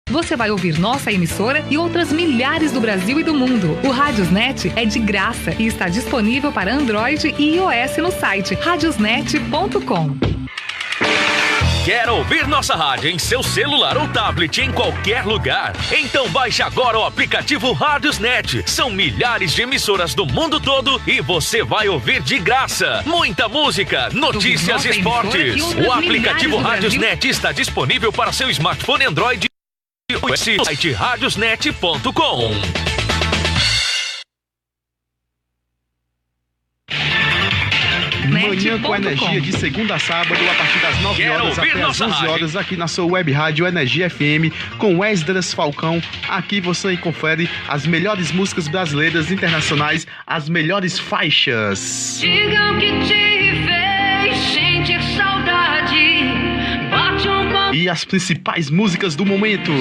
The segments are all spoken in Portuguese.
Você vai ouvir nossa emissora e outras milhares do Brasil e do mundo. O Radiosnet é de graça e está disponível para Android e iOS no site radiosnet.com. Quer ouvir nossa rádio em seu celular ou tablet em qualquer lugar? Então baixe agora o aplicativo Radiosnet. São milhares de emissoras do mundo todo e você vai ouvir de graça. Muita música, notícias e esportes. O aplicativo Radiosnet está disponível para seu smartphone Android e o site radiosnet.com. Manhã com Energia, de segunda a sábado, a partir das 9 horas até as 11 horas, aqui na sua web rádio Energia FM, com Esdras Falcão. Aqui você confere as melhores músicas brasileiras, internacionais, as melhores faixas. Digam que te fez sentir saudade, bate um... E as principais músicas do momento.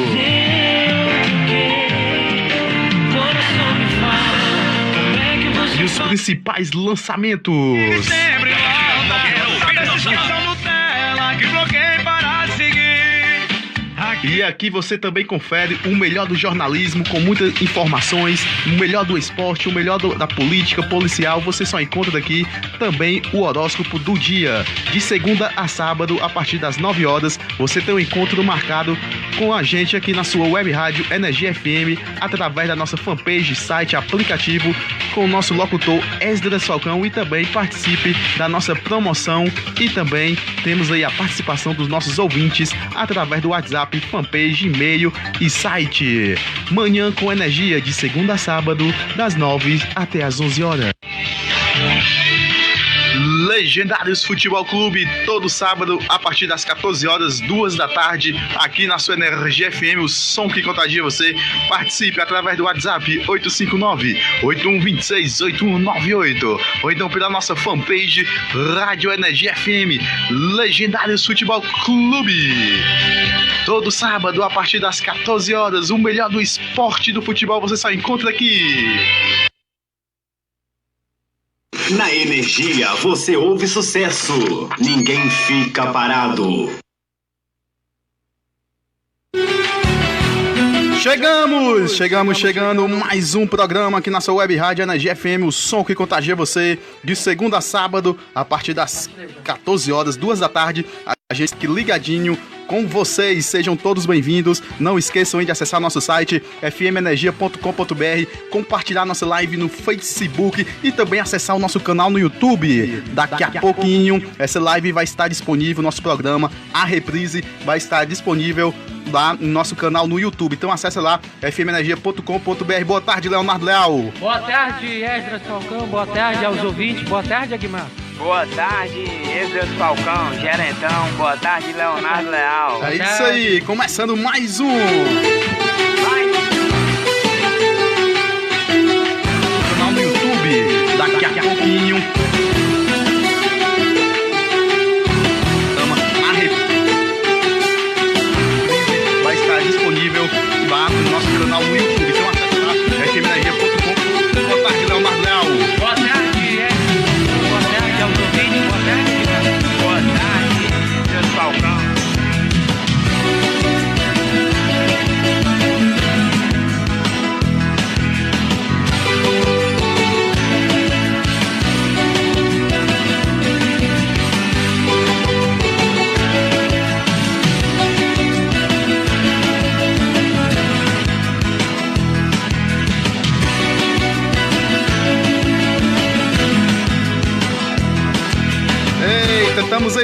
E os principais lançamentos. E aqui você também confere o melhor do jornalismo, com muitas informações, o melhor do esporte, o melhor da política, policial. Você só encontra daqui também o horóscopo do dia. De segunda a sábado, a partir das 9 horas, você tem um encontro marcado com a gente aqui na sua web rádio Energia FM, através da nossa fanpage, site, aplicativo, com o nosso locutor Esdras Falcão, e também participe da nossa promoção. E também temos aí a participação dos nossos ouvintes através do WhatsApp, fanpage, e-mail e site. Manhã com Energia, de segunda a sábado, das 9 até as 11 horas. Legendários Futebol Clube, todo sábado, a partir das 14 horas, 2 da tarde, aqui na sua Energia FM, o som que contagia você. Participe através do WhatsApp 859-8126-8198, ou então pela nossa fanpage Rádio Energia FM, Legendários Futebol Clube. Todo sábado, a partir das 14 horas, o melhor do esporte do futebol você só encontra aqui. Na Energia, você ouve sucesso. Ninguém fica parado. Chegando, mais um programa aqui na sua web rádio Energia FM, o som que contagia você, de segunda a sábado, a partir das 14 horas, 2 da tarde, a gente aqui ligadinho com vocês. Sejam todos bem-vindos. Não esqueçam de acessar nosso site fmenergia.com.br, compartilhar nossa live no Facebook e também acessar o nosso canal no YouTube. Daqui a pouquinho essa live vai estar disponível, nosso programa, a reprise vai estar disponível lá no nosso canal no YouTube. Então acessa lá, fmenergia.com.br. Boa tarde, Leonardo Leal. Boa tarde, Esdras Falcão. Boa tarde aos ouvintes. Boa tarde, Aguimar. Boa tarde, Esdras Falcão, Gerentão. Boa tarde, Leonardo Leal. É isso aí, começando mais um. Canal no YouTube, daqui a pouquinho. Vai estar disponível lá no nosso canal no YouTube. Então acessa lá, fmenergia.com. Boa tarde, Leonardo Leal. Boa tarde, boa tarde aos ouvintes. Boa tarde, boa tarde, Esdras Falcão.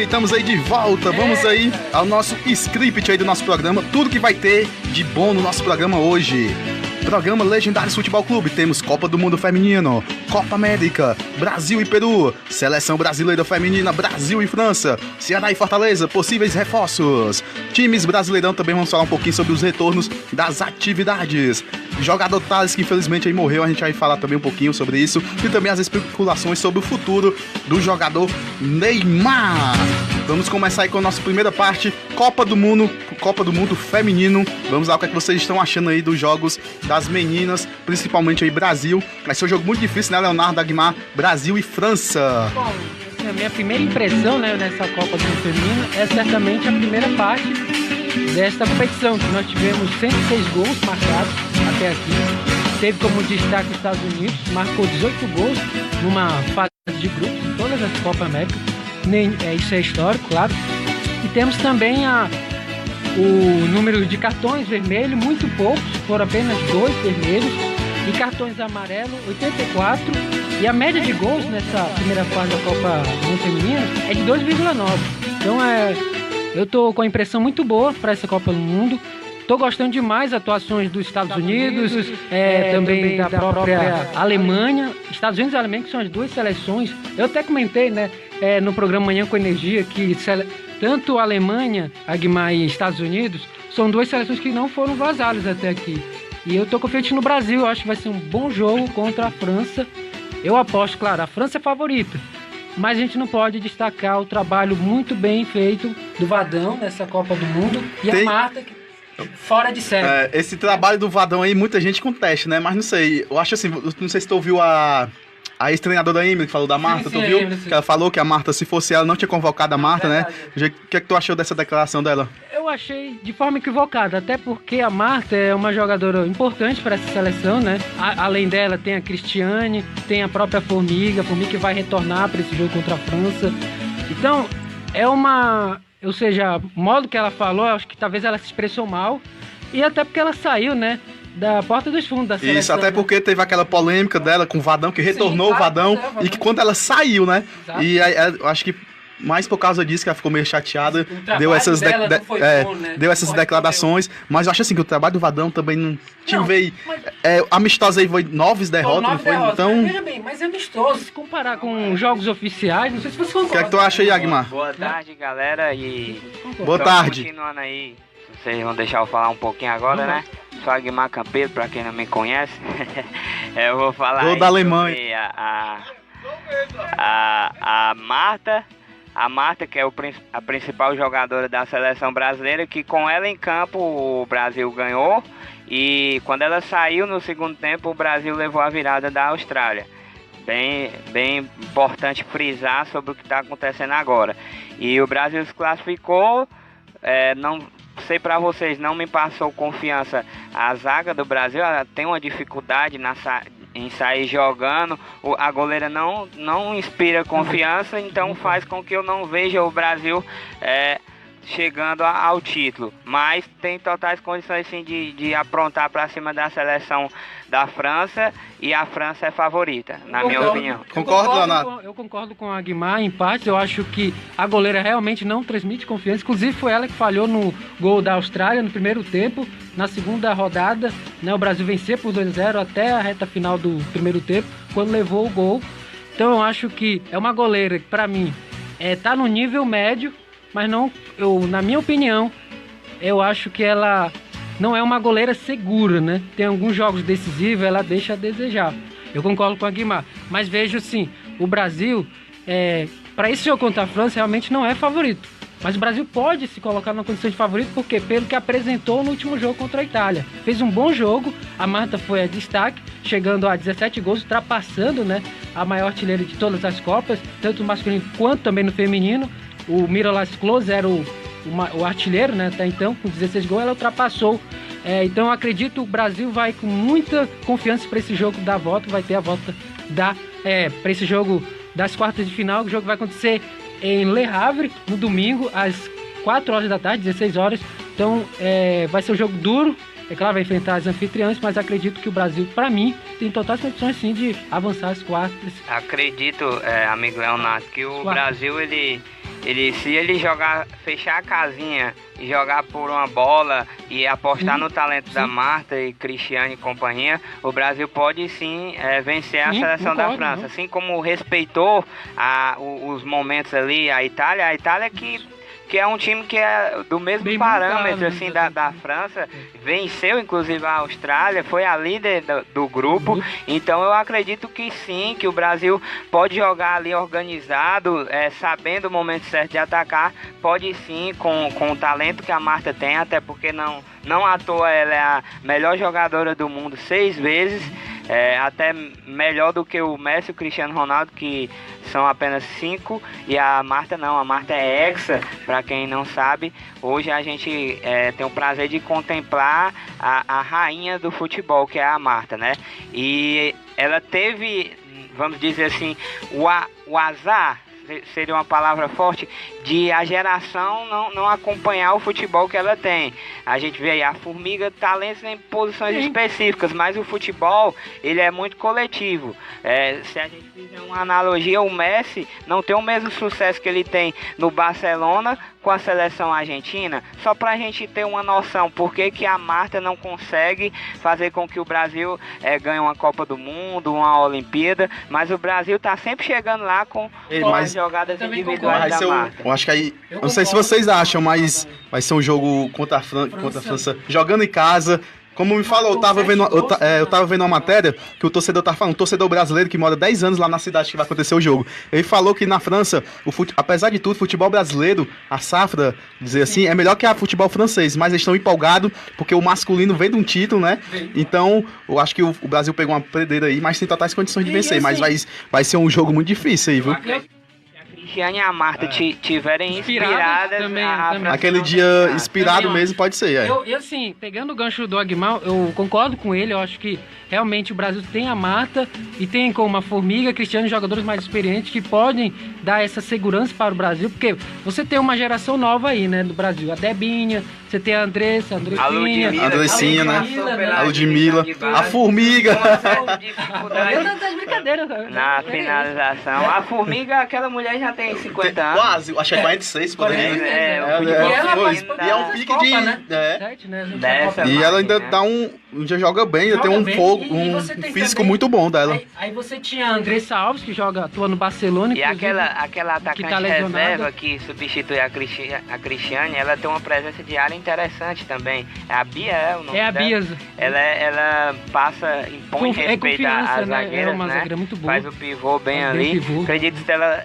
Estamos aí de volta. Vamos aí ao nosso script aí do nosso programa. Tudo que vai ter de bom no nosso programa hoje. Programa Legendários Futebol Clube. Temos Copa do Mundo Feminino, Copa América, Brasil e Peru, Seleção Brasileira Feminina, Brasil e França, Ceará e Fortaleza, possíveis reforços, times brasileirão. Também vamos falar um pouquinho sobre os retornos das atividades. Jogador Thales, que infelizmente aí morreu, a gente vai falar também um pouquinho sobre isso. E também as especulações sobre o futuro do jogador Neymar. Vamos começar aí com a nossa primeira parte, Copa do Mundo Feminino. Vamos lá, o que é que vocês estão achando aí dos jogos das meninas, principalmente aí Brasil. Vai ser um jogo muito difícil, né, Leonardo, Aguimar? Brasil e França. Bom, a minha primeira impressão, né, nessa Copa do Mundo Feminino é certamente a primeira parte desta competição, que nós tivemos 106 gols marcados até aqui. Teve como destaque os Estados Unidos, marcou 18 gols numa fase de grupos em todas as Copas América. Isso é histórico, claro. E temos também o número de cartões vermelhos, muito poucos, foram apenas 2 vermelhos, e cartões amarelos, 84, e a média de gols nessa primeira fase da Copa do Mundo Feminina é de 2,9. Então eu tô com a impressão muito boa para essa Copa do Mundo. Tô gostando demais das atuações dos Estados Unidos, também da própria Alemanha. Estados Unidos e Alemanha, que são as duas seleções. Eu até comentei, né, no programa Manhã com Energia, que tanto a Alemanha, a Guimar e Estados Unidos, são duas seleções que não foram vazadas até aqui. E eu tô confiante no Brasil, eu acho que vai ser um bom jogo contra a França. Eu aposto, claro, a França é favorita, mas a gente não pode destacar o trabalho muito bem feito do Vadão nessa Copa do Mundo e a Marta, fora de série. Esse trabalho do Vadão aí, muita gente contesta, né? Mas não sei, eu acho assim, não sei se tu ouviu a ex-treinadora Emily que falou da Marta, tu viu? Que ela falou que a Marta, se fosse ela, não tinha convocado a Marta, né? O que é que tu achou dessa declaração dela? Eu achei de forma equivocada, até porque a Marta é uma jogadora importante para essa seleção, né? Além dela, tem a Cristiane, tem a própria Formiga que vai retornar para esse jogo contra a França. Então, ou seja, o modo que ela falou, acho que talvez ela se expressou mal, e até porque ela saiu, né, da porta dos fundos da seleção. Isso, até porque teve aquela polêmica dela com o Vadão, que retornou o Vadão, e que quando ela saiu, né? Exato. E eu acho que mais por causa disso que ela ficou meio chateada, deu essas declarações, mas eu acho assim que o trabalho do Vadão também não tive amistosa aí, foi 9 derrotas, não foi? Então, veja bem, mas é amistoso, se comparar com jogos oficiais, não sei se você concorda. O que é que tu acha aí, Agmar? Boa tarde, galera, e boa tarde. Continuando aí, vocês vão deixar eu falar um pouquinho agora, né? Sou Agmar Campeiro, pra quem não me conhece. Eu vou falar aí da Alemanha. A Marta. A Marta, que é a principal jogadora da seleção brasileira, que com ela em campo o Brasil ganhou. E quando ela saiu no segundo tempo, o Brasil levou a virada da Austrália. Bem importante frisar sobre o que está acontecendo agora. E o Brasil se classificou, não sei para vocês, não me passou confiança. A zaga do Brasil, ela tem uma dificuldade em sair jogando, a goleira não inspira confiança, então faz com que eu não veja o Brasil chegando ao título, mas tem totais condições sim de aprontar para cima da seleção da França, e a França é favorita, na minha opinião. Concordo, Leonardo? Eu concordo com a Guimar em parte. Eu acho que a goleira realmente não transmite confiança, inclusive foi ela que falhou no gol da Austrália no primeiro tempo. Na segunda rodada, né, o Brasil venceu por 2-0 até a reta final do primeiro tempo, quando levou o gol. Então eu acho que é uma goleira que, para mim, tá no nível médio, mas não, na minha opinião, eu acho que ela não é uma goleira segura, né? Tem alguns jogos decisivos, ela deixa a desejar. Eu concordo com a Guimar, mas vejo sim, o Brasil, para esse jogo contra a França, realmente não é favorito. Mas o Brasil pode se colocar na condição de favorito, porque pelo que apresentou no último jogo contra a Itália. Fez um bom jogo, a Marta foi a destaque, chegando a 17 gols, ultrapassando, né, a maior artilheira de todas as Copas, tanto no masculino quanto também no feminino. O Miroslav Klose era o artilheiro, né, até então, com 16 gols, ela ultrapassou. Então eu acredito que o Brasil vai com muita confiança para esse jogo da volta, vai ter a volta para esse jogo das quartas de final. O jogo vai acontecer em Le Havre, no domingo, às 4 horas da tarde, 16 horas. Então vai ser um jogo duro. É claro, vai enfrentar as anfitriãs, mas acredito que o Brasil, para mim, tem totais condições sim de avançar as quartas. Acredito, amigo Leonardo, que o Brasil, se ele fechar a casinha e jogar por uma bola e apostar no talento da Marta e Cristiane e companhia, o Brasil pode sim vencer a seleção da França. Assim como respeitou os momentos ali, a Itália que é um time que é do mesmo bem parâmetro assim, da França, venceu inclusive a Austrália, foi a líder do grupo. Então eu acredito que sim, que o Brasil pode jogar ali organizado, sabendo o momento certo de atacar, pode sim, com o talento que a Marta tem, até porque não à toa ela é a melhor jogadora do mundo 6 vezes, até melhor do que o Messi e o Cristiano Ronaldo, que são apenas 5 e a Marta não, a Marta é hexa, para quem não sabe. Hoje a gente tem o prazer de contemplar a rainha do futebol, que é a Marta, né? E ela teve, vamos dizer assim, o azar, seria uma palavra forte, de a geração não acompanhar o futebol que ela tem. A gente vê aí a Formiga, talentos em posições específicas, mas o futebol, ele é muito coletivo. Se a gente fizer uma analogia, o Messi não tem o mesmo sucesso que ele tem no Barcelona com a seleção argentina, só pra gente ter uma noção por que a Marta não consegue fazer com que o Brasil ganhe uma Copa do Mundo, uma Olimpíada, mas o Brasil tá sempre chegando lá com as jogadas individuais da Marta. Eu acho que aí, não sei se vocês acham, mas vai ser um jogo contra a França, jogando em casa. Como me falou, eu tava vendo uma matéria que o torcedor tá falando, um torcedor brasileiro que mora 10 anos lá na cidade que vai acontecer o jogo. Ele falou que na França, apesar de tudo, o futebol brasileiro, a safra, dizer assim, é melhor que o futebol francês, mas eles estão empolgados porque o masculino vem de um título, né? Então, eu acho que o Brasil pegou uma prendeira aí, mas tem totais condições de vencer, mas vai ser um jogo muito difícil aí, viu? Cristiane e a Marta tiverem inspiradas também. Aquele dia inspirado mesmo pode ser, Eu assim, pegando o gancho do Agmal, eu concordo com ele, eu acho que realmente o Brasil tem a Marta e tem como a Formiga, Cristiane, jogadores mais experientes que podem dar essa segurança para o Brasil, porque você tem uma geração nova aí, né, do Brasil, a Debinha, você tem a Andressa, a Andressinha, né? A Ludmilla, a Formiga. Eu não tô de brincadeira. Na finalização, a Formiga, aquela mulher já tem 50 anos. Quase, acho que é 46 por aí. E é um pique de... né? E ela ainda já joga bem, ainda tem um fogo, um físico muito bom dela. Aí você tinha a Andressa Alves, que atua no Barcelona. E aquela atacante reserva que substitui a Cristiane, ela tem uma presença de área interessante também. A Bia é o nome dela. A Bia. Ela impõe respeito às zagueiras, né? Muito boa. Faz o pivô bem ali. Acredito que se ela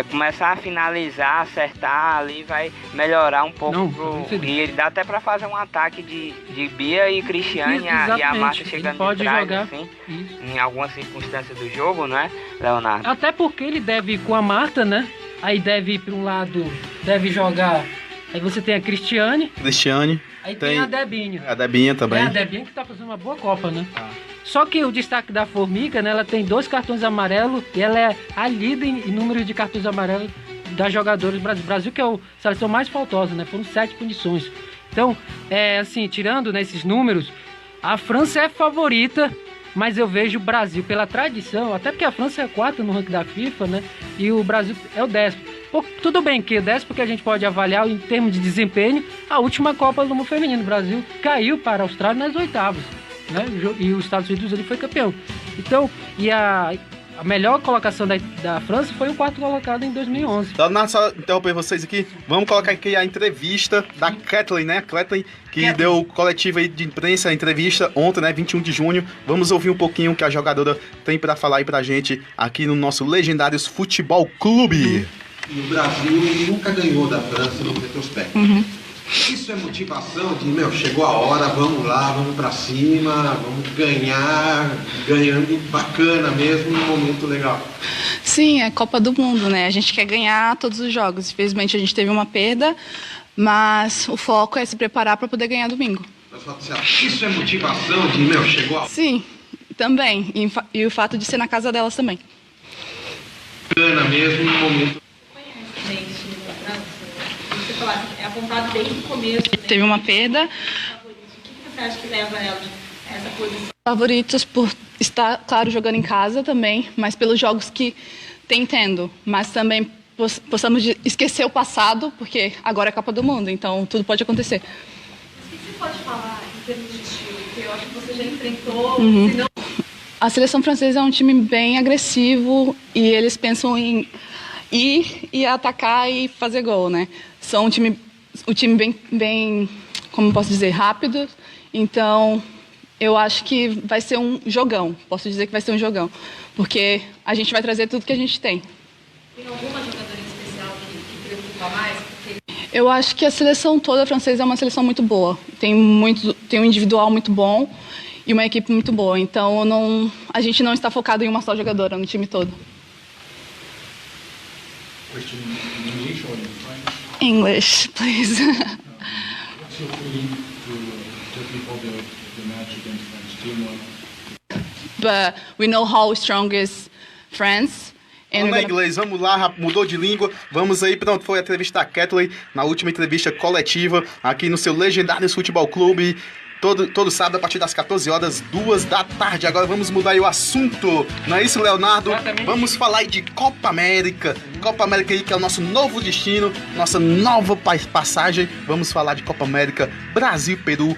começar a finalizar, acertar ali, vai melhorar um pouco. E dá até pra fazer um ataque de Bia e Cristiane e a Marta chegando pode de trás, jogar assim, em algumas circunstâncias do jogo, né, Leonardo? Até porque ele deve ir com a Marta, né? Aí deve ir para um lado, deve jogar. Aí você tem a Cristiane. Aí tem a Debinha. A Debinha também. A Debinha que tá fazendo uma boa Copa, né? Só que o destaque da Formiga, né? Ela tem 2 cartões amarelos e ela é a líder em número de cartões amarelos das jogadoras do Brasil. O Brasil que é a seleção mais faltosa, né? Foram 7 punições. Então, assim, tirando nesses números, a França é favorita, mas eu vejo o Brasil pela tradição, até porque a França é a 4ª no ranking da FIFA, né? E o Brasil é o 10º. Tudo bem que o 10º porque a gente pode avaliar em termos de desempenho a última Copa do Mundo Feminino. O Brasil caiu para a Austrália nas 8º, né? E os Estados Unidos ali foi campeão. Então, e a melhor colocação da França foi o 4º colocado em 2011. Só interromper vocês aqui, vamos colocar aqui a entrevista da Kathleen, né? Kathleen, que deu coletiva aí de imprensa, a entrevista ontem, né? 21 de junho. Vamos ouvir um pouquinho o que a jogadora tem pra falar aí pra gente aqui no nosso Legendários Futebol Clube. E o Brasil nunca ganhou da França no retrospecto. Isso é motivação de, chegou a hora, vamos lá, vamos pra cima, vamos ganhando bacana mesmo, num momento legal. Sim, é Copa do Mundo, né? A gente quer ganhar todos os jogos. Infelizmente a gente teve uma perda, mas o foco é se preparar para poder ganhar domingo. Isso é motivação de, chegou a hora? Sim, também. E o fato de ser na casa delas também. Bacana mesmo, num momento... Você falar, é apontado desde o começo. Teve uma perda. O que você acha que leva ela a essa posição? Favoritos por estar, claro, jogando em casa também, mas pelos jogos que tem tendo. Mas também possamos esquecer o passado, porque agora é a Copa do Mundo, então tudo pode acontecer. Mas o que você pode falar em termos de estilo? Porque eu acho que você já enfrentou... Senão... A seleção francesa é um time bem agressivo e eles pensam em ir e atacar e fazer gol, né? São um time bem, como posso dizer, rápido. Então, eu acho que vai ser um jogão. Posso dizer que vai ser um jogão. Porque a gente vai trazer tudo que a gente tem. Tem alguma jogadora em especial que preocupa mais? Porque... Eu acho que a seleção toda francesa é uma seleção muito boa. Tem um individual muito bom e uma equipe muito boa. Então, a gente não está focado em uma só jogadora no time todo. question in English or in French? English, please. What's your feeling to just before the match against France? Teamwork? But we know how strong is France. Vamos lá, inglês, vamos lá, mudou de língua, vamos aí, pronto, foi a entrevista da Kathleen, na última entrevista coletiva, aqui no seu Legendários Futebol Clube, todo sábado, a partir das 14 horas, 2 da tarde. Agora vamos mudar aí o assunto, não é isso, Leonardo? Exatamente. Vamos falar aí de Copa América aí, que é o nosso novo destino, nossa nova passagem. Vamos falar de Copa América, Brasil, Peru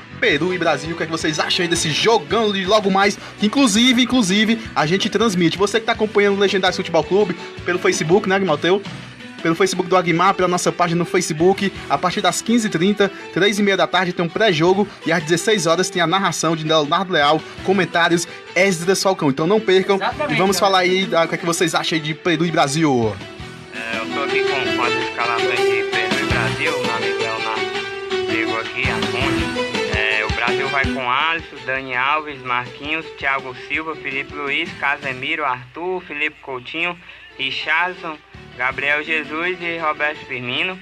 e Brasil. O que é que vocês acham aí desse jogão de logo mais? Inclusive, a gente transmite. Você que está acompanhando o Legendário Futebol Clube pelo Facebook, né, Aguimalteu? Pelo Facebook do Aguimar, pela nossa página no Facebook, a partir das 15h30, 3h30 da tarde tem um pré-jogo e às 16 horas tem a narração de Leonardo Leal, comentários Esdras Falcão. Então não percam. Exatamente, e vamos falar aí o que é que vocês acham aí de Peru e Brasil. Eu tô aqui com as escalações de Peru e Brasil, o amigo Leonardo pegou aqui a fonte. O Brasil vai com Alisson, Dani Alves, Marquinhos, Thiago Silva, Felipe Luiz, Casemiro, Arthur, Felipe Coutinho, Richarlison, Gabriel Jesus e Roberto Firmino.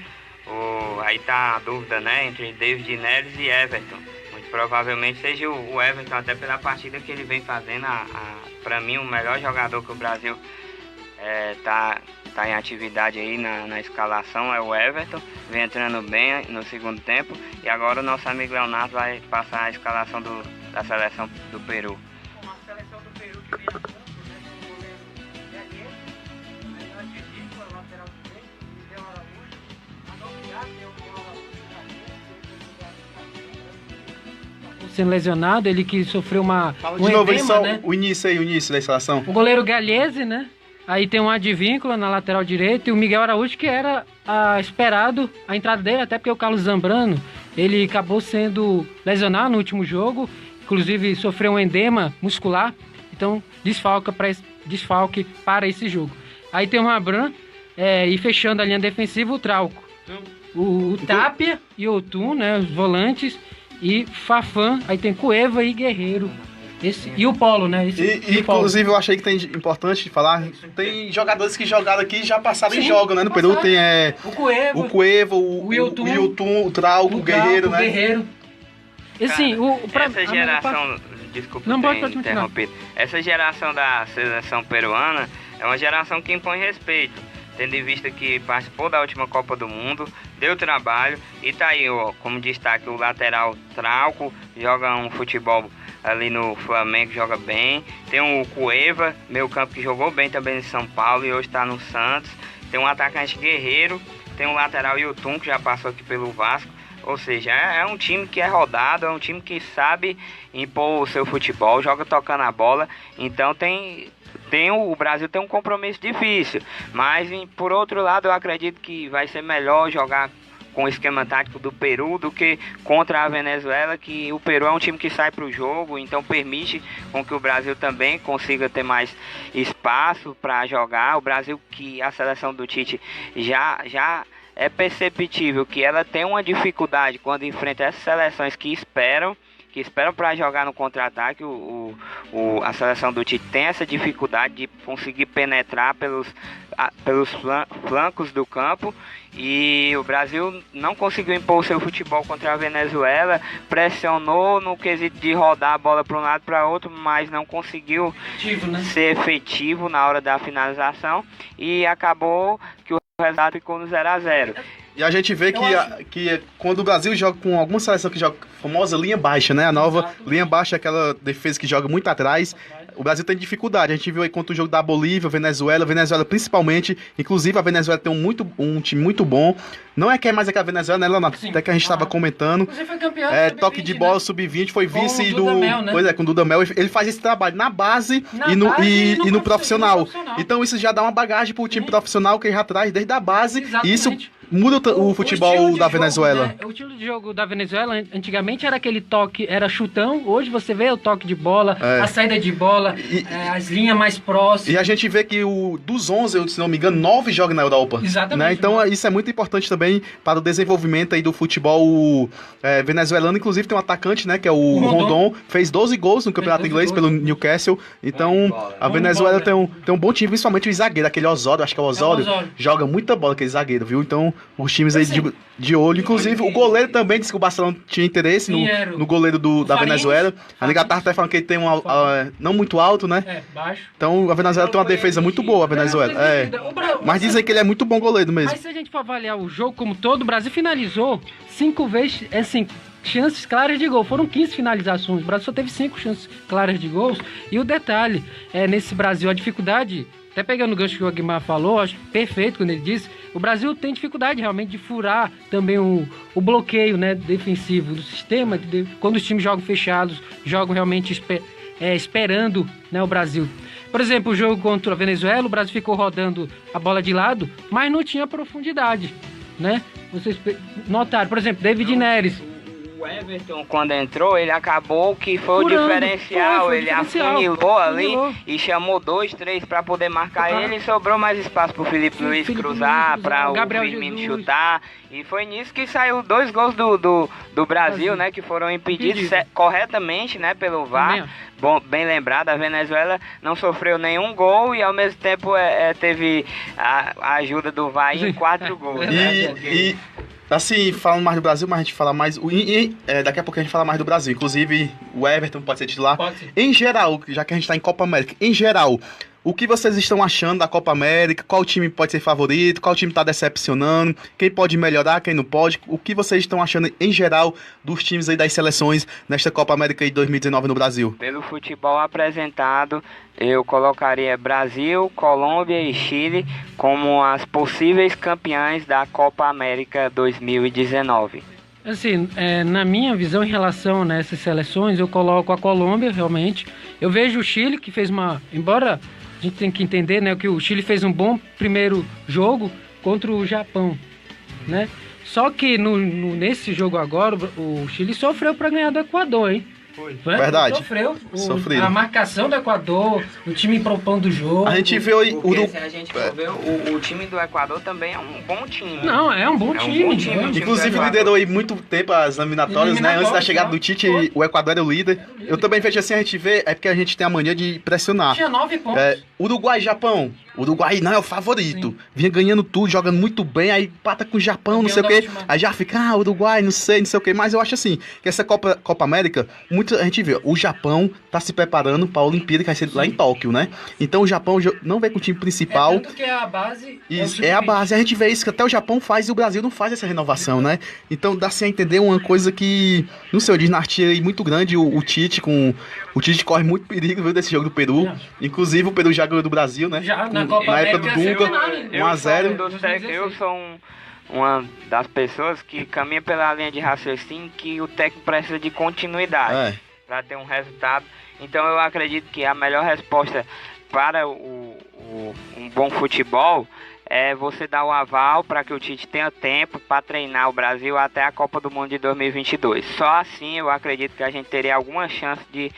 Aí tá a dúvida, né, entre David Neres e Everton. Muito provavelmente seja o Everton, até pela partida que ele vem fazendo. Para mim, o melhor jogador que o Brasil tá em atividade aí na escalação é o Everton. Vem entrando bem no segundo tempo. E agora o nosso amigo Leonardo vai passar a escalação da seleção do Peru. Uma seleção do Peru que vem junto, né, com o goleiro Guerreiro, aí nós dividimos a lateral direito, o Miguel Araújo, a novidade é o Miguel Araújo, Sendo lesionado, ele que sofreu Fala de novo aí, edema, só né? o início da instalação. O goleiro Galhese, né? Aí tem um Advíncula na lateral direita e o Miguel Araújo, que era esperado a entrada dele, até porque o Carlos Zambrano, ele acabou sendo lesionado no último jogo, inclusive sofreu um edema muscular, então desfalque para esse jogo. Aí tem o Rabran, e fechando a linha defensiva, o Trauco. O Tapia e o Otum, né, os volantes, e Fafan, aí tem Cueva e Guerreiro. E o Polo, né? Inclusive, eu achei que tem importante falar, tem jogadores que jogaram aqui e já passaram e jogam, né? No Peru tem o Cueva, o Wilton, o Trauco, o Guerreiro, né? Guerreiro. Assim, Essa geração, desculpa ter interrompido, essa geração da seleção peruana é uma geração que impõe respeito, tendo em vista que participou da última Copa do Mundo, deu trabalho e tá aí, como destaque, o lateral Trauco, joga um futebol ali no Flamengo, joga bem. Tem o Cueva, meio campo, que jogou bem também em São Paulo e hoje está no Santos. Tem um atacante Guerreiro, tem um lateral Yotun, que já passou aqui pelo Vasco. Ou seja, é um time que é rodado, é um time que sabe impor o seu futebol, joga tocando a bola. Então o Brasil tem um compromisso difícil, mas por outro lado eu acredito que vai ser melhor jogar com o esquema tático do Peru do que contra a Venezuela, que o Peru é um time que sai para o jogo, então permite com que o Brasil também consiga ter mais espaço para jogar. O Brasil, que a seleção do Tite já é perceptível que ela tem uma dificuldade quando enfrenta essas seleções que esperam para jogar no contra-ataque. A seleção do Tite tem essa dificuldade de conseguir penetrar pelos flancos do campo, e o Brasil não conseguiu impor o seu futebol contra a Venezuela, pressionou no quesito de rodar a bola para um lado para outro, mas não conseguiu ser efetivo na hora da finalização, e acabou que o resultado ficou no 0-0. E a gente vê que quando o Brasil joga com alguma seleção que joga a famosa linha baixa, né? A nova linha baixa, aquela defesa que joga muito atrás, o Brasil tem dificuldade. A gente viu aí contra o jogo da Bolívia, Venezuela principalmente. Inclusive a Venezuela tem um time muito bom. Não é que é mais aquela Venezuela, né, Leonardo? Até que a gente estava comentando. Você foi campeão toque de bola, sub-20, foi vice do... Dudamel, né? Pois é, com o Dudamel. Ele faz esse trabalho na base e no profissional. Então isso já dá uma bagagem pro time profissional que ele já traz desde a base. Exatamente. muda o futebol da Venezuela. Né? O estilo de jogo da Venezuela, antigamente era aquele toque, era chutão. Hoje você vê o toque de bola, a saída de bola, as linhas mais próximas. E a gente vê que dos 11, se não me engano, 9 jogam na Europa. Exatamente. Né? Então isso é muito importante também para o desenvolvimento aí do futebol venezuelano. Inclusive tem um atacante, né, que é o Rondon, fez 12 gols no campeonato inglês pelo Newcastle. Então a Venezuela tem um bom time, principalmente o zagueiro, aquele Osório, acho que é o Osório, joga muita bola aquele zagueiro, viu? Então os times aí de olho, inclusive o goleiro também disse que o Barcelona tinha interesse no goleiro da Venezuela. A Negatard tá falando que ele tem não muito alto, né? Baixo. Então a Venezuela tem uma defesa muito boa, a Venezuela. Mas dizem que ele é muito bom goleiro mesmo. Mas se a gente for avaliar o jogo como todo, o Brasil finalizou 5 vezes, chances claras de gol. Foram 15 finalizações. O Brasil só teve 5 chances claras de gols. E o detalhe, nesse Brasil, a dificuldade, até pegando o gancho que o Aguimar falou, acho perfeito quando ele disse, o Brasil tem dificuldade realmente de furar também o bloqueio, né, defensivo do sistema, quando os times jogam fechados, jogam realmente esperando, né, o Brasil. Por exemplo, o jogo contra a Venezuela, o Brasil ficou rodando a bola de lado, mas não tinha profundidade, né? Vocês notaram, por exemplo, David Neres. O Everton, quando entrou, ele acabou que foi o diferencial. Ele afunilou ali e chamou 2, 3 para poder marcar ele. E sobrou mais espaço pro Felipe Luiz cruzar, para o Firmino chutar. E foi nisso que saiu 2 gols do Brasil, né? Que foram impedidos corretamente, né? Pelo VAR. Bom, bem lembrado, a Venezuela não sofreu nenhum gol e ao mesmo tempo teve a ajuda do VAR em 4 gols. Né? Assim, falando mais do Brasil, mas a gente fala mais... daqui a pouco a gente fala mais do Brasil. Inclusive, o Everton pode ser titular. Pode ser. Em geral, já que a gente tá em Copa América, em geral, o que vocês estão achando da Copa América? Qual time pode ser favorito? Qual time tá decepcionando? Quem pode melhorar? Quem não pode? O que vocês estão achando, em geral, dos times aí das seleções nesta Copa América de 2019 no Brasil? Pelo futebol apresentado, eu colocaria Brasil, Colômbia e Chile como as possíveis campeãs da Copa América 2019. Assim, na minha visão em relação a essas seleções, eu coloco a Colômbia, realmente. Eu vejo o Chile, que fez embora a gente tenha que entender, né, que o Chile fez um bom primeiro jogo contra o Japão, né? Só que nesse jogo agora, o Chile sofreu para ganhar do Equador, hein? Foi. Verdade. Sofreu. A marcação do Equador, o time propondo o jogo. A gente vê se a gente for ver, o time do Equador também é um bom time. Não, é um bom time. Inclusive liderou aí muito tempo as eliminatórias, né? Antes da chegada do Tite, o Equador era o líder. Eu também vejo assim, a gente vê, porque a gente tem a mania de pressionar. Tinha 9 pontos. Uruguai e Japão. O Uruguai não é o favorito. Sim. Vinha ganhando tudo, jogando muito bem, aí pata com o Japão, não sei o quê. Aí já fica, Uruguai, não sei o quê. Mas eu acho assim, que essa Copa América, a gente vê, o Japão tá se preparando para a Olimpíada que vai ser lá em Tóquio, né? Então o Japão não vem com o time principal. Tanto que é a base. Isso, é a base. A gente vê isso que até o Japão faz e o Brasil não faz essa renovação, né? Então dá-se a entender uma coisa que, não sei, dinastia aí muito grande, o Tite com... O Tite corre muito perigo, viu, desse jogo do Peru. Inclusive, o Peru já ganhou do Brasil, né? Já, na Copa América, época do Dunga, 1-0. Eu sou uma das pessoas que caminha pela linha de raciocínio que o técnico precisa de continuidade para ter um resultado. Então, eu acredito que a melhor resposta para um bom futebol é você dar o aval para que o Tite tenha tempo para treinar o Brasil até a Copa do Mundo de 2022. Só assim eu acredito que a gente teria alguma chance de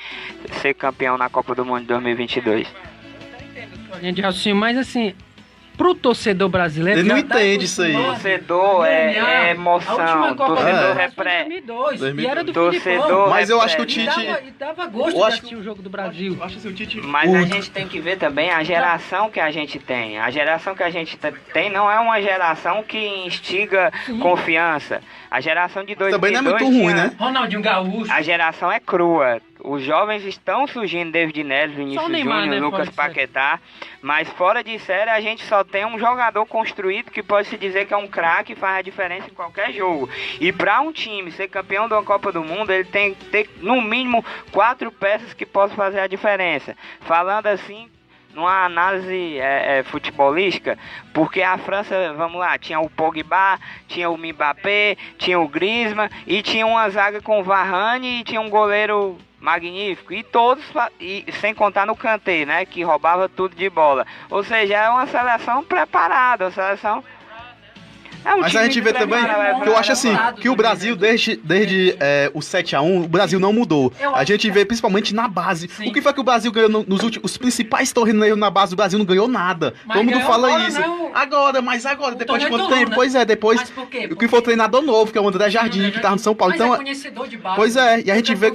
ser campeão na Copa do Mundo de 2022. Mas assim, pro torcedor brasileiro... Ele não entende isso aí. Torcedor é emoção. Torcedor representa. 2002. E era do torcedor. Mas eu acho que o Tite... E dava gosto de assistir o jogo do Brasil. Mas a gente tem que ver também a geração que a gente tem. A geração que a gente tem não é uma geração que instiga confiança. A geração de 2002... Também não é muito ruim, né? Ronaldinho Gaúcho. A geração é crua. Os jovens estão surgindo, David Neres, Vinícius Júnior, né, Lucas Paquetá, mas fora de série a gente só tem um jogador construído que pode se dizer que é um craque e faz a diferença em qualquer jogo. E para um time ser campeão de uma Copa do Mundo, ele tem que ter no mínimo 4 peças que possam fazer a diferença. Falando assim, numa análise futebolística, porque a França, vamos lá, tinha o Pogba, tinha o Mbappé, tinha o Griezmann e tinha uma zaga com o Varane e tinha um goleiro magnífico, e todos, sem contar no Kanté, né, que roubava tudo de bola. Ou seja, é uma seleção preparada, uma seleção Mas a gente vê também que eu acho assim, que o Brasil, desde o 7-1, o Brasil não mudou. A gente vê principalmente na base. O que foi que o Brasil ganhou nos últimos... Os principais torneios na base do Brasil não ganhou nada. Todo mundo fala isso. Agora, depois de quanto tempo? Pois é, depois... O que foi o treinador novo, que é o André Jardim, que tava no São Paulo. Então, conhecedor de base. Pois é, e a gente vê...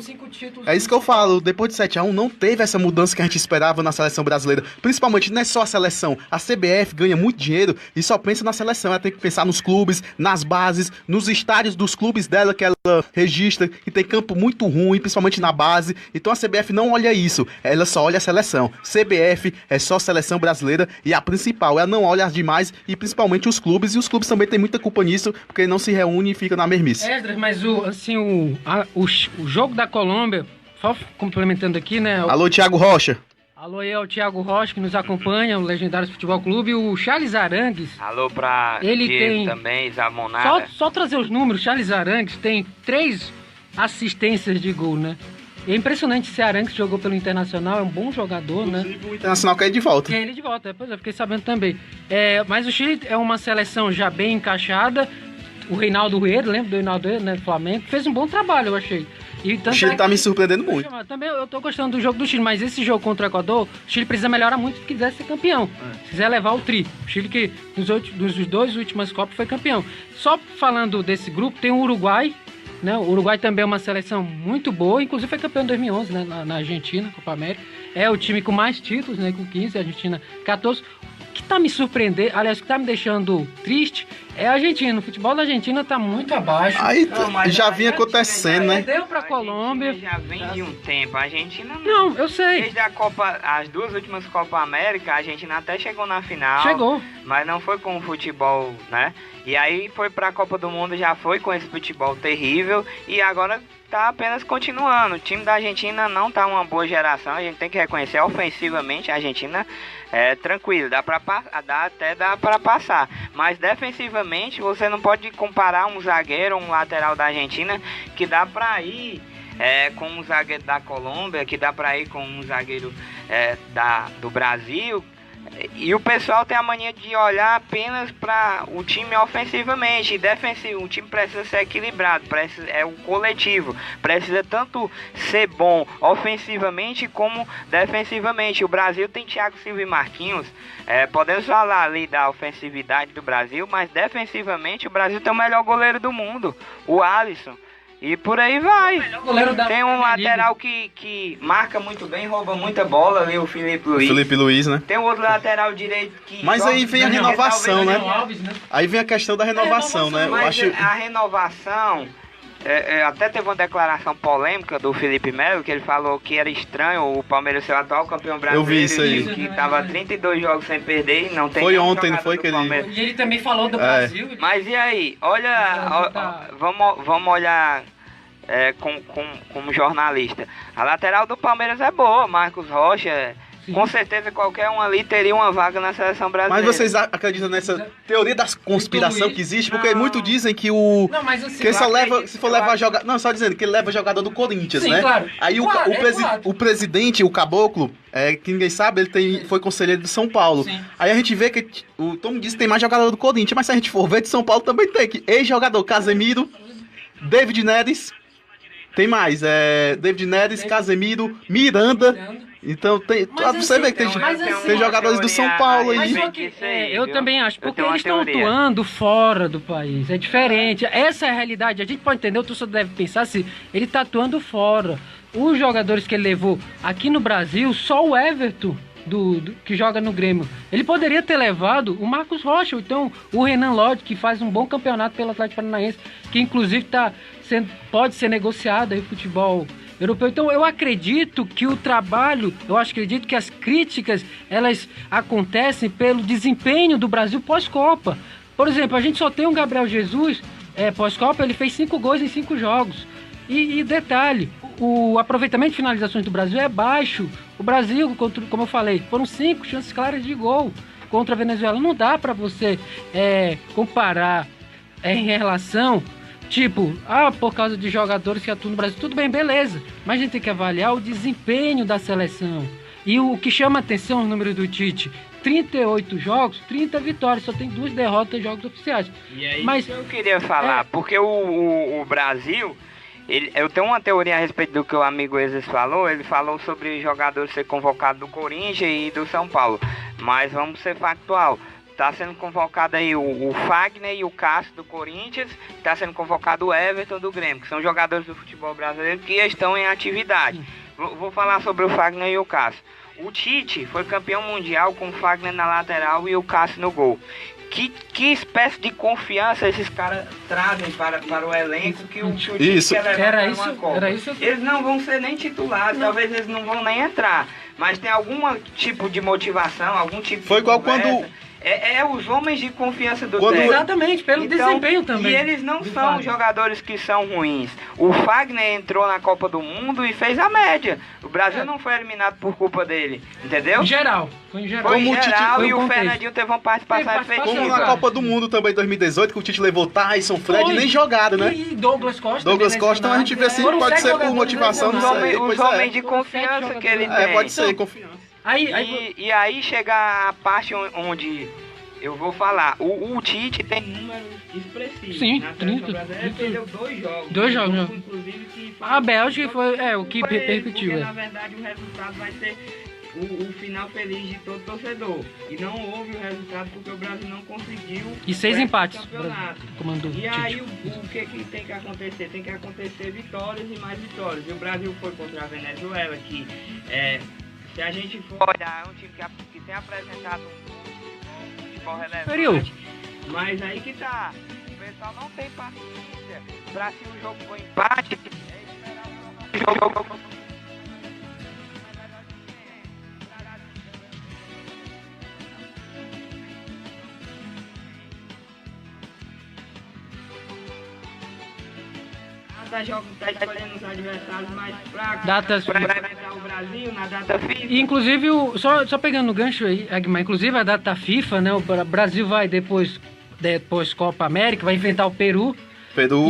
É isso que eu falo, depois de 7-1 não teve essa mudança que a gente esperava na seleção brasileira. Principalmente, não é só a seleção. A CBF ganha muito dinheiro e só pensa na seleção. Ela tem que pensar nos clubes, nas bases, nos estádios dos clubes dela que ela registra, que tem campo muito ruim, principalmente na base. Então a CBF não olha isso, ela só olha a seleção. CBF é só seleção brasileira e a principal. Ela não olha as demais e principalmente os clubes. E os clubes também têm muita culpa nisso, porque não se reúnem e ficam na mesmice. Mas o jogo da Colômbia, só complementando aqui, né? Alô, Thiago Rocha. Alô aí ao Thiago Rocha, que nos acompanha, o Legendários Futebol Clube, o Charles Arangues. Alô pra ele Diego tem também, Zamonada. Só trazer os números, Charles Arangues tem 3 assistências de gol, né? É impressionante esse Arangues jogou pelo Internacional, é um bom jogador, né? O Internacional quer ele de volta. Quer ele de volta, pois eu fiquei sabendo também. Mas o Chile é uma seleção já bem encaixada. O Reinaldo Rueda, lembra do Reinaldo Rueda, né, do Flamengo? Fez um bom trabalho, eu achei. O Chile tá me surpreendendo muito. Também eu tô gostando do jogo do Chile, mas esse jogo contra o Equador, o Chile precisa melhorar muito se quiser ser campeão. Se quiser levar o tri. O Chile que nos 2 últimos Copas foi campeão. Só falando desse grupo, tem o Uruguai, né? O Uruguai também é uma seleção muito boa, inclusive foi campeão em 2011, né, na Argentina, Copa América. É o time com mais títulos, né, com 15, a Argentina 14. O que tá me surpreendendo, aliás, o que tá me deixando triste é a Argentina. O futebol da Argentina tá muito abaixo. Aí já vinha acontecendo, né? Deu pra Colômbia. Já vem de um tempo. A Argentina não, eu sei. Desde as 2 últimas Copa América, a Argentina até chegou na final. Chegou. Mas não foi com o futebol, né? E aí foi pra Copa do Mundo, já foi com esse futebol terrível. E agora tá apenas continuando. O time da Argentina não tá uma boa geração. A gente tem que reconhecer ofensivamente a Argentina. É tranquilo, dá pra passar. Mas defensivamente você não pode comparar um zagueiro, um lateral da Argentina que dá pra ir com um zagueiro da Colômbia, que dá pra ir com um zagueiro do Brasil. E o pessoal tem a mania de olhar apenas para o time ofensivamente e defensivo. O time precisa ser equilibrado, é um coletivo. Precisa tanto ser bom ofensivamente como defensivamente. O Brasil tem Thiago Silva e Marquinhos. Podemos falar ali da ofensividade do Brasil, mas defensivamente o Brasil tem o melhor goleiro do mundo, o Alisson. E por aí vai. Tem um lateral que marca muito bem, rouba muita bola ali, o Felipe Luiz. Felipe Luiz, né? Tem o outro lateral direito que... Mas aí vem a renovação, né? Aí vem a questão da renovação, né? Mas a renovação... até teve uma declaração polêmica do Felipe Melo, que ele falou que era estranho o Palmeiras ser o atual campeão brasileiro. Eu vi isso aí. Que tava 32 jogos sem perder e não tem... Foi ontem, não foi que ele... E ele também falou do Brasil. Mas e aí? Olha, vamos olhar... como jornalista. A lateral do Palmeiras é boa, Marcos Rocha. Com certeza qualquer um ali teria uma vaga na seleção brasileira. Mas vocês acreditam nessa teoria da conspiração que existe? Porque muitos dizem que o... Não, mas assim, que só leva, se for levar jogador... Não, só dizendo que ele leva jogador do Corinthians, né? Claro. Aí o presidente, o Caboclo, que ninguém sabe, ele foi conselheiro de São Paulo. Sim. Aí a gente vê que o Tom diz que tem mais jogador do Corinthians, mas se a gente for ver de São Paulo também tem. Ex-jogador Casemiro, David Neres... Tem mais, David Neres, Casemiro, Miranda. Então você vê que tem jogadores do São Paulo aí. Eu também acho, porque eles estão atuando fora do país. É diferente. Essa é a realidade. A gente pode entender, o torcedor deve pensar se ele está atuando fora. Os jogadores que ele levou aqui no Brasil, só o Everton, que joga no Grêmio, ele poderia ter levado o Marcos Rocha, ou então o Renan Lodge, que faz um bom campeonato pelo Atlético Paranaense, que inclusive pode ser negociado aí no futebol europeu. Então eu acredito que o trabalho, acredito que as críticas, elas acontecem pelo desempenho do Brasil pós-Copa. Por exemplo, a gente só tem o Gabriel Jesus, pós-Copa, ele fez 5 gols em 5 jogos. E detalhe, o aproveitamento de finalizações do Brasil é baixo. O Brasil, como eu falei, foram 5 chances claras de gol contra a Venezuela. Não dá para você comparar em relação, por causa de jogadores que atuam no Brasil. Tudo bem, beleza. Mas a gente tem que avaliar o desempenho da seleção. E o que chama atenção, os números do Tite, 38 jogos, 30 vitórias, só tem 2 derrotas em jogos oficiais. E aí Mas que eu queria falar, porque o Brasil, eu tenho uma teoria a respeito do que o amigo Ezes falou. Ele falou sobre jogador ser convocado do Corinthians e do São Paulo. Mas vamos ser factual. Tá sendo convocado aí o Fagner e o Cássio do Corinthians. Tá sendo convocado o Everton do Grêmio, que são jogadores do futebol brasileiro que estão em atividade. Vou falar sobre o Fagner e o Cássio. O Tite foi campeão mundial com o Fagner na lateral e o Cássio no gol. Que espécie de confiança esses caras trazem para o elenco que o Tite quer levar para uma Copa. Eles não vão ser nem titulares, talvez eles não vão nem entrar. Mas tem algum tipo de motivação, algum tipo Foi de igual conversa. quando... É os homens de confiança do técnico. Exatamente, pelo desempenho também. E eles não são jogadores que são ruins. O Fagner entrou na Copa do Mundo e fez a média. O Brasil não foi eliminado por culpa dele, entendeu? Em geral. Foi em geral. Foi em Como o Tite- geral foi e o o contexto. Fernandinho teve uma participação efetiva. Como na Copa do Mundo também em 2018, que o Tite levou Tyson, Fred, Foi. nem jogado, né? E Douglas Costa. Douglas também Costa, então a gente vê assim, Foram pode 7 ser por jogadores motivação, não lesionados. sei. Os Pois homens é. de confiança que ele tem. É, pode ser, confiança. E aí chega a parte onde eu vou falar. O Tite tem números expressivos. Sim, na 30. seleção brasileira. Ele perdeu 2 jogos. 2 jogos, né? Inclusive, que foi A Bélgica foi o que culpa dele, repercutiu. Porque, É. na verdade, o resultado vai ser o final feliz de todo torcedor. E não houve o resultado porque o Brasil não conseguiu. E 6 o empates. campeonato. Comandou E Tite. aí o que tem que acontecer? Tem que acontecer vitórias e mais vitórias. E o Brasil foi contra a Venezuela, que se a gente for olhar, é um time que tem apresentado um futebol relevante. Mas aí que tá. O pessoal não tem paciência pra se o jogo for empate. É esperar o jogo. Tá escolhendo os adversários mais fracos Datas para FIFA. enfrentar o Brasil na data FIFA. E, inclusive, só pegando o gancho aí, Agmar, inclusive a data FIFA, né? O Brasil vai depois Copa América, vai enfrentar o Peru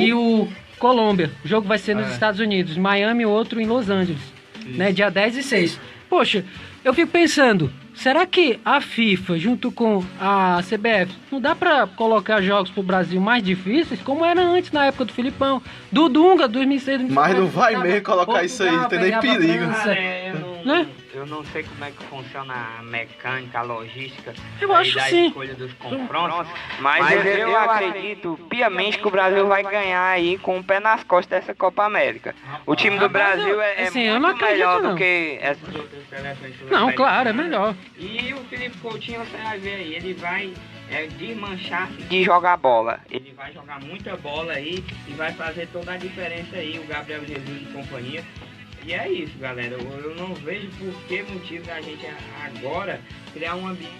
e o Colômbia. O jogo vai ser nos Estados Unidos, Miami, outro em Los Angeles, né? Dia 10 e 6. Poxa, eu fico pensando, será que a FIFA, junto com a CBF, não dá pra colocar jogos pro Brasil mais difíceis, como era antes, na época do Filipão, do Dunga, 2006, 2007? Mas não vai mesmo colocar isso aí, não tem nem perigo. Eu não sei como é que funciona a mecânica, a logística Eu acho da sim. escolha dos confrontos, mas eu acredito piamente que o Brasil vai ganhar aí com o pé nas costas dessa Copa América. O time do Brasil é assim, eu não muito acredito, melhor não. do que essas outras seleções. Não, claro, é melhor. E o Felipe Coutinho, você vai ver aí, ele vai desmanchar-se de jogar bola. Ele vai jogar muita bola aí e vai fazer toda a diferença aí, o Gabriel Jesus e companhia. E é isso, galera. Eu não vejo por que motivo da gente agora criar um ambiente.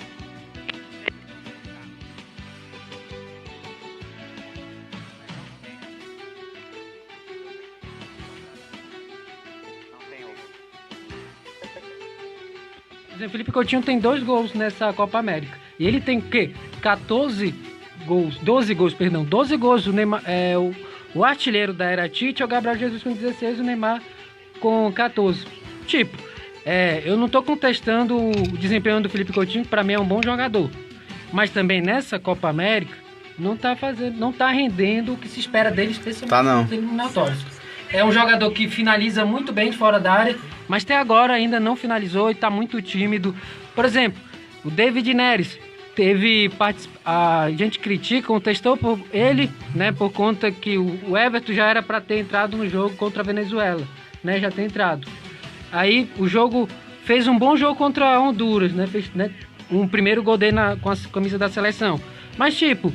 Por exemplo, Felipe Coutinho tem 2 gols nessa Copa América. E ele tem o quê? 12 gols. O Neymar, o artilheiro da era Tite é o Gabriel Jesus com 16, o Neymar com 14. Tipo, eu não tô contestando o desempenho do Felipe Coutinho, que pra mim é um bom jogador. Mas também nessa Copa América, não tá rendendo o que se espera dele, especialmente nos eliminatórios. É um jogador que finaliza muito bem de fora da área, mas até agora ainda não finalizou e tá muito tímido. Por exemplo, o David Neres teve a gente critica, contestou por ele, né, por conta que o Everton já era para ter entrado no jogo contra a Venezuela, né, já tem entrado. Aí o jogo fez um bom jogo contra a Honduras, né, fez, né, um primeiro gol dele com a camisa da seleção. Mas tipo,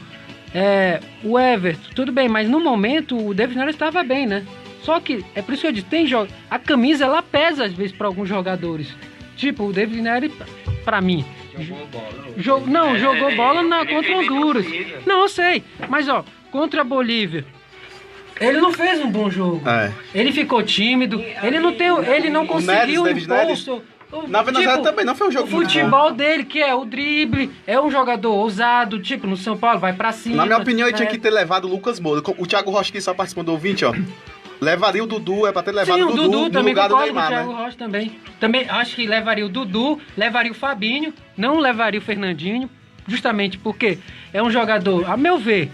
o Everton, tudo bem, mas no momento o David Neres estava bem, né? Só que é por isso que eu disse, a camisa ela pesa às vezes para alguns jogadores. Tipo, o David Neres, para mim, jogou bola contra Honduras. Não, eu sei, mas contra a Bolívia, ele não fez um bom jogo. Ele ficou tímido, ele não conseguiu impor. Na Venezuela também não foi um jogo o futebol dele, que é o drible, é um jogador ousado, tipo no São Paulo, vai pra cima. Na minha opinião, ele tinha que ter levado o Lucas Moura. O Thiago Rocha, que só participou do ouvinte, Levaria o Dudu, é pra ter levado Sim, o Dudu no também lugar do concordo com o Neymar, Thiago né? Rocha também. Também acho que levaria o Dudu, levaria o Fabinho, não levaria o Fernandinho, justamente porque é um jogador, a meu ver,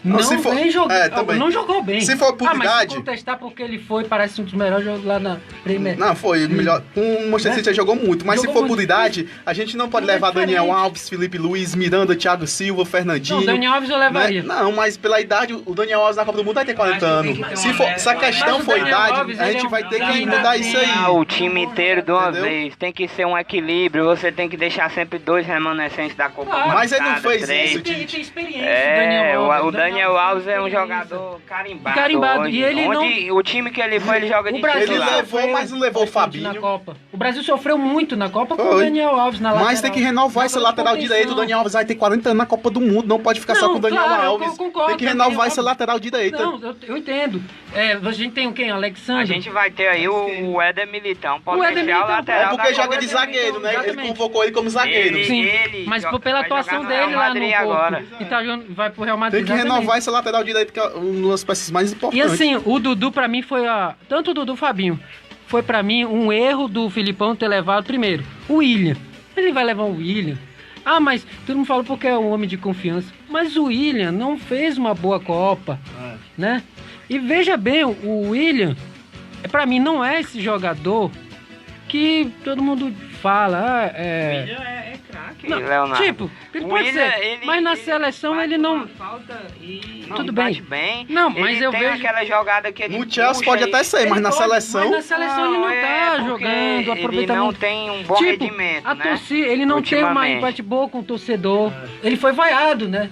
não vem jogando, não jogou bem. Se for por mas idade... se contestar porque ele foi, parece um dos melhores jogos lá na Premier. Não, foi melhor. Com o Manchester City ele jogou muito, mas Jogou se for muito. por idade, a gente não pode levar Daniel Alves, Felipe Luiz, Miranda, Thiago Silva, Fernandinho. Não, Daniel Alves eu levaria. Né? Não, mas pela idade, o Daniel Alves na Copa do Mundo vai ter 40 anos. Se a questão for idade, a gente vai ter que mudar isso aí. O time inteiro de uma vez. Tem que ser um equilíbrio. Você tem que deixar sempre 2 remanescentes da Copa. Mas ele não fez 3. isso, Ele tem experiência, O Daniel Alves é um jogador carimbado. Hoje. E ele Onde o time que ele foi, ele joga de Brasil titular. Ele levou, mas não levou o Fabinho. Na Copa. O Brasil sofreu muito na Copa com o Daniel Alves na lateral. Mas tem que renovar esse lateral direito. O Daniel Alves vai ter 40 anos na Copa do Mundo. Não pode ficar só com o Daniel Alves. Tem que renovar esse lateral direito. Não, eu entendo. A gente tem o quem? Alexandre? A gente vai ter aí o Éder Militão, potencial lateral. É porque da joga Copa de do zagueiro, Mundo. né? Ele Exatamente. convocou ele como zagueiro. Sim, mas pela atuação dele lá no Porto. E tá jogando, vai pro Real Madrid. Tem que renovar esse lateral direito, que é uma das peças mais E importantes. assim, o Dudu pra mim foi tanto o Dudu o Fabinho, foi pra mim um erro do Filipão ter levado primeiro o William. Ele vai levar o William. Ah, mas todo mundo fala porque é um homem de confiança. Mas o William não fez uma boa Copa, né? E veja bem, o William, pra mim, não é esse jogador que todo mundo fala. O William é craque, não, Leonardo. tipo, ele pode ser, mas na seleção ele não... Tudo bem. Não, mas eu tem vejo... aquela jogada que ele No Chelsea pode até ser, mas na seleção... Mas na seleção ele não tá jogando, aproveitamento. Ele não tem um bom rendimento, né? Torcida, ele não tem uma empate boa com o torcedor. Ele foi vaiado, né?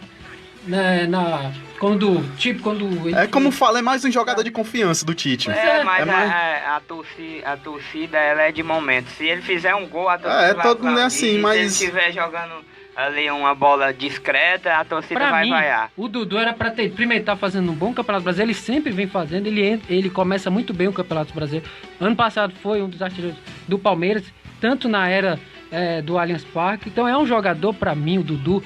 Quando ele É como fala, é mais um jogador de confiança do Tite. Mas mais... a torcida ela é de momento. Se ele fizer um gol, a torcida vai todo mundo é assim, mas... Se ele estiver jogando ali uma bola discreta, a torcida vai vaiar. O Dudu era pra ter... Primeiro, tá fazendo um bom Campeonato Brasileiro. Ele sempre vem fazendo. Ele começa muito bem o Campeonato Brasileiro. Ano passado foi um dos artilheiros do Palmeiras, tanto na era do Allianz Parque. Então é um jogador, pra mim, o Dudu...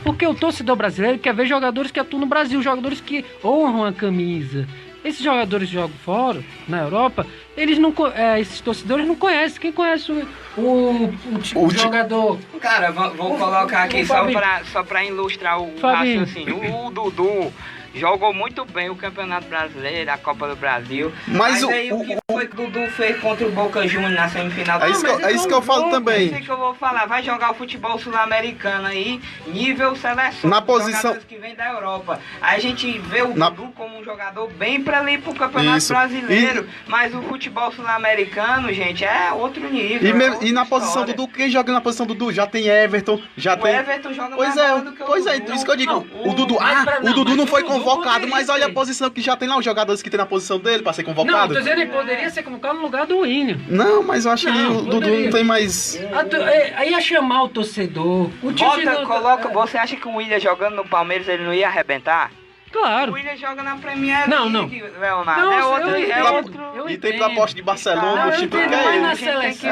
porque o torcedor brasileiro quer ver jogadores que atuam no Brasil, jogadores que honram a camisa. Esses jogadores que jogam fora, na Europa, eles não, esses torcedores não conhecem. Quem conhece o jogador? Cara, vou colocar aqui só pra ilustrar o raciocínio. O Dudu jogou muito bem o Campeonato Brasileiro, a Copa do Brasil. Mas aí o que foi que o Dudu fez contra o Boca Juniors na semifinal? É isso que eu falo também. É isso que eu vou falar. Vai jogar o futebol sul-americano aí, nível seleção. Na posição que vem da Europa. Aí a gente vê o Dudu como um jogador bem pra ir pro Campeonato Brasileiro. Mas o futebol sul-americano, gente, é outro nível. E na posição do Dudu, quem joga na posição do Dudu? Já tem Everton, Everton joga mais bola do que o Dudu. Pois é, isso que eu digo. O Dudu não foi convocado, mas olha a posição que já tem lá, os jogadores que tem na posição dele pra ser convocado. Não, tô dizendo, ele poderia ser convocado no lugar do William. Não, mas eu acho que o Dudu não tem mais... Aí ia chamar o torcedor. Você acha que o William jogando no Palmeiras ele não ia arrebentar? Claro. O William joga na Premier League, não. Leonardo. Não, é outro. E tem proposta de Barcelona, o time que é ele. Na seleção,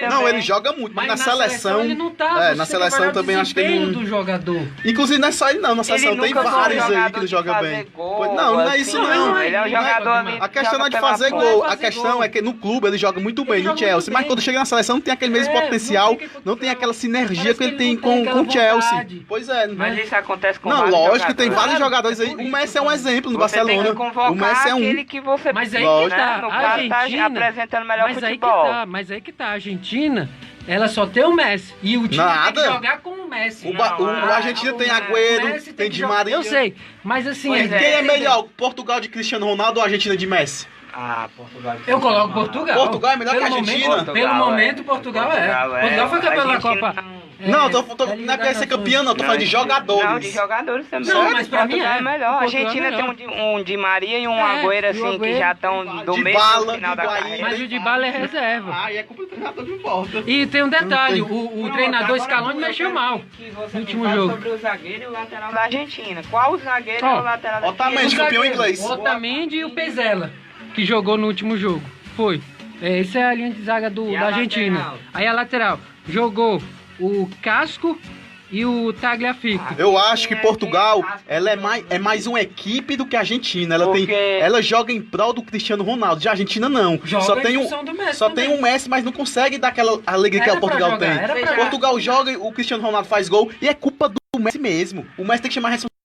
não, ele joga muito, mas na seleção... ele não tá. Na seleção também acho que ele não... do jogador. Inclusive não é só ele não, na seleção tem vários aí que ele joga bem. Não é isso não. Ele é um jogador ali. A questão não é de fazer gol, a questão é que no clube ele joga muito bem, no Chelsea, mas quando chega na seleção não tem aquele mesmo potencial, não tem aquela sinergia que ele tem com o Chelsea. Pois é. Mas isso acontece com vários jogadores. Não, lógico, tem vários jogadores aí. O Messi é um exemplo no Barcelona. O Messi é aquele que você... Mas aí que tá, a Argentina apresentando melhor futebol. Mas aí que tá, a Argentina, ela só tem o Messi. E o time tem que jogar com o Messi. O Argentina tem Agüero, tem Di Maria. Eu sei, mas assim... Quem é melhor, Portugal de Cristiano Ronaldo ou Argentina de Messi? Portugal. Eu coloco Portugal. Portugal é melhor que a Argentina? Pelo momento, Portugal é. Portugal foi campeão da Copa. Não, não é pra ser campeão, não. Tô falando de jogadores. Não, de jogadores também. Não, mas pra mim é melhor. A Argentina tem um Di Maria e um Agüero, assim, que já estão do meio do final da carreira. Mas o Dybala é reserva. É complicado, não importa. E tem um detalhe, o treinador Scaloni mexeu mal no último jogo. Sobre o zagueiro e o lateral da Argentina. Qual zagueiro é o lateral da Argentina? Otamendi, campeão inglês. O Otamendi e o Pezzella, que jogou no último jogo. Foi. Essa é a linha de zaga da Argentina. Aí a lateral jogou o Casco e o Tagliafico. Eu acho que Portugal, ela é mais uma equipe do que a Argentina. Ela joga em prol do Cristiano Ronaldo. Já a Argentina não. Joga Só em tem função do Messi só também. tem um Messi, mas não consegue dar aquela alegria que o Portugal tem. Portugal joga, o Cristiano Ronaldo faz gol e é culpa do Messi mesmo. O Messi tem que chamar a responsabilidade.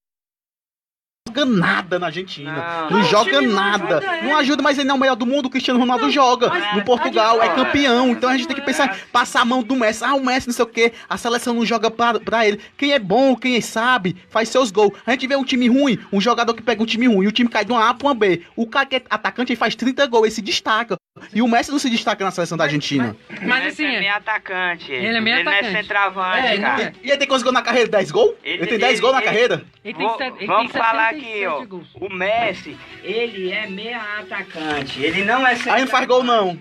Não joga nada na Argentina. Não joga nada. Não ajuda, mas ele não é o melhor do mundo. O Cristiano Ronaldo joga. No Portugal é campeão. Então a gente tem que pensar, passar a mão do Messi. O Messi não sei o que. A seleção não joga pra ele. Quem é bom, quem sabe, faz seus gols. A gente vê um time ruim, um jogador que pega um time ruim, e o time cai de uma A pra uma B. O cara que é atacante, ele faz 30 gols, ele se destaca. E o Messi não se destaca na seleção da Argentina. Mas assim, ele é meio atacante. Ele é meio atacante. Ele não é centroavante, cara. E ele tem quantos gols na carreira? 10 gols? Ele tem 10 gols na carreira? Vamos falar aqui, ó. O Messi, ele é meio atacante. Ele não é centroavante. Aí não faz gol, não.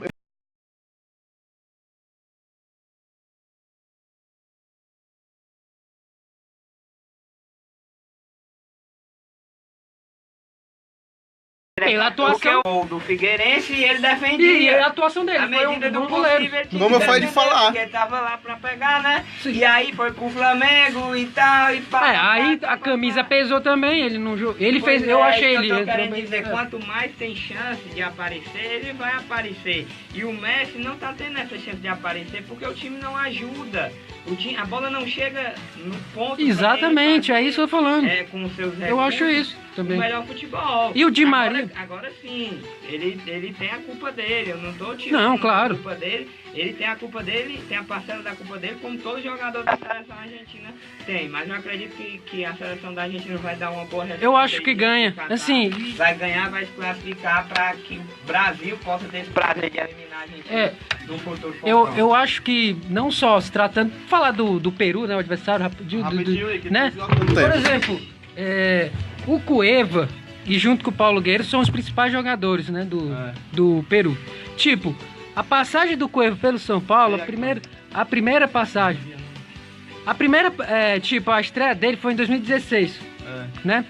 Pela atuação do Figueirense e ele defendia. E a atuação dele a medida do goleiro. Como eu falei de falar. Porque ele tava lá pra pegar, né? Sim. E aí foi pro Flamengo e tal. E aí a camisa pesou também. Ele não jogou. Ele fez. Eu achei ele. Eu tô querendo dizer, quanto mais tem chance de aparecer, ele vai aparecer. E o Messi não tá tendo essa chance de aparecer porque o time não ajuda. A bola não chega no ponto. Exatamente, é isso que eu tô falando. Com seus recursos, eu acho isso também. O melhor futebol. E o Di Maria? Agora sim, ele tem a culpa dele. Eu não tô tirando não, claro. a culpa dele. Ele tem a culpa dele, tem a parcela da culpa dele, como todo jogador da seleção argentina tem. Mas eu acredito que a seleção da Argentina vai dar uma boa resposta. Eu acho que ganha. Assim, vai ganhar, vai se classificar para que o Brasil possa ter esse prazer de eliminar a Argentina no futuro. Eu acho que não só se tratando. Falar do Peru, né? O adversário rapidinho. Né? Por exemplo, o Cueva e junto com o Paulo Guerreiro são os principais jogadores, né? Do Peru. Tipo, a passagem do Cueva pelo São Paulo, a primeira passagem. A primeira, a estreia dele foi em 2016, né?